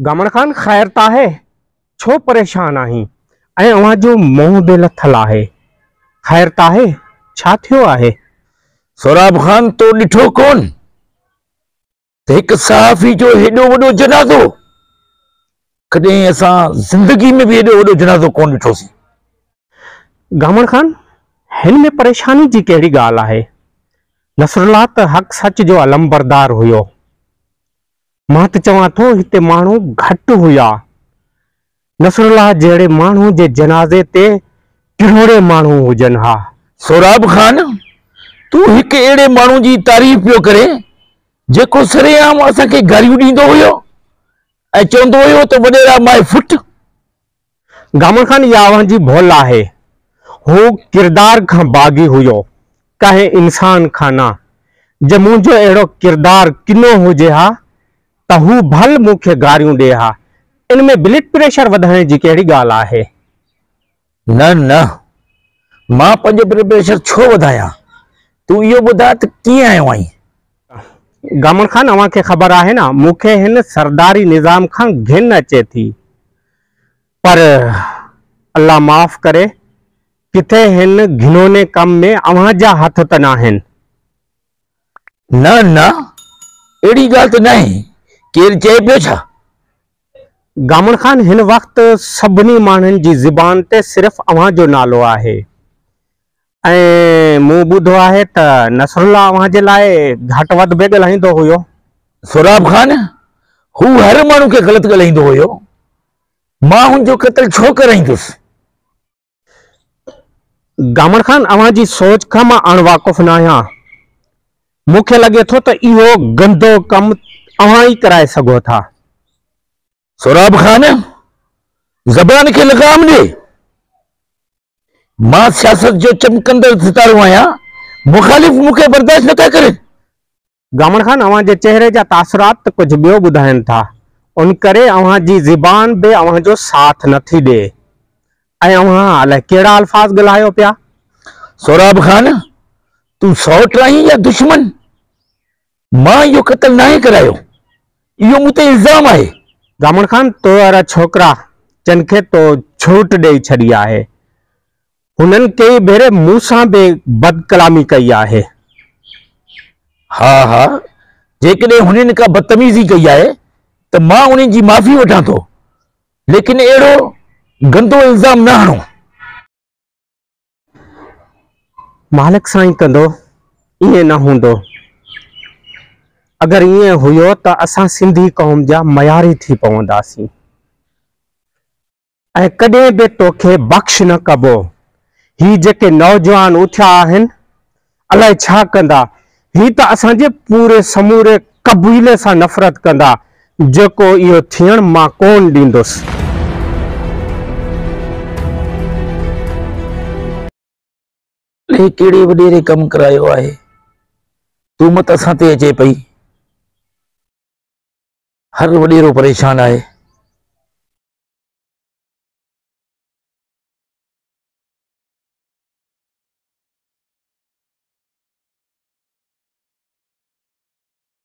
गमन खान खैर ताहे छो परेशान आही ऐं अवां जो मोह बे लथल आहे। खैर ताहे छा थियो आहे? सोराब खान तो डिठो कोन त एक सहाफ़ी जो हेडो वडो जनाज़ो कदे असा जिंदगी में भी हेडो वडो जनाज़ो कोन डिठोसी। गमन खान हिन में परेशानी जी केड़ी गाल आहे? नसरुल्लाह त हक सच जो अलमबरदार हुयो। मां त चवां थो हिते माण्हू घट हुया। नसरुल्लाह जहिड़े माण्हू जे जनाज़े ते किरोड़े माण्हू हुजन हा। सोराब खान तू एक एड़े माण्हू जी तारीफ़ पियो करे जेको सरेआम असां खे गारियूं ॾींदो हुयो ऐं चवंदो हुयो त वॾेरा माए फुट। गमन खान इहा अवां जी भुल आहे। हू किरदार खां बाग़ी हुयो, काहे इंसान खां न। जे मुंहिंजो अहिड़ो किरदार किनो हुजे हा त हू भल मूंखे गारियूं ॾे हा। इन में ब्लड प्रेशर वधाइण जी कहिड़ी ॻाल्हि आहे? न न मां पंहिंजो ब्लड प्रेशर छो वधायां? तू इहो ॿुधाए त कीअं आयो आहीं? गमन खान अवां खे ख़बर आहे न मूंखे हिन सरदारी निज़ाम खां घिन अचे थी, पर अल्लाह माफ़ करे किथे हिन घिनौने कम में अवां जा हथ त नाहिन। न न अहिड़ी ॻाल्हि त नाहे। केरु चए पियो छा? गमन खान हिन वक्त सभिनी माण्हुनि जी ज़ुबान ते सिर्फ़ अवां जो नालो आहे ऐं मूं ॿुधो आहे त नसरुल्लाह अवां जे लाइ घटि वधि बि ॻाल्हाईंदो हुयो। सोराब खान हू हर माण्हू खे ग़लति ॻाल्हाईंदो हुयो। मां हुनजो क़त्ल छो कराईंदुसि? गमन खान अवां जी सोच खां मां अणवाक़ुफ़ न आहियां। मूंखे लॻे थो त इहो गंदो कम अवां ई कराए सघो था। सोराब खान ज़बान खे लगाम ॾे। मां सियासत जो चमकंदड़ सितारो आहियां। मुखालिफ़ मूंखे बर्दाश्त नथा करे। गमन खान अवां जे चेहरे जा तासुरात त कुझु ॿियो ॿुधाइनि था, उन करे अवां जी ज़ुबान बि अवां जो साथ नथी ॾे ऐं अवां अलाए कहिड़ा अल्फाज़ ॻाल्हायो पिया। सोराब खान तू सौट आहीं या दुश्मन? मां इहो क़त्ल नाहे करायो, इहो मूं ते इल्ज़ाम आहे। गमन खान तो वारा छोकिरा जिन खे तो छूट ॾेई छॾी आहे, हुननि कई भेरे मूं सां बि बदकलामी कई आहे। हा हा जेकॾहिं हुननि का बदतमीज़ी कई आहे त मां उन्हनि जी माफ़ी वठां थो, लेकिन अहिड़ो गंदो इल्ज़ाम न हणो। मालिक साईं कंदो ईअं न हूंदो। अगर ईअं हुयो त असां सिंधी क़ौम जा मयारी थी पवंदासीं ऐं कॾहिं बि तोखे बख़्श न कबो। ही जेके नौजवान उथिया आहिनि अलाए छा कंदा। ही त असांजे पूरे समूरे कबीले सां नफ़रत कंदा, जेको इहो थियण मां कोन ॾींदुसि। कहिड़े वॾेरे कम करायो आहे? तूमत असां ते अचे पई। हर वॾेरो परेशान आहे।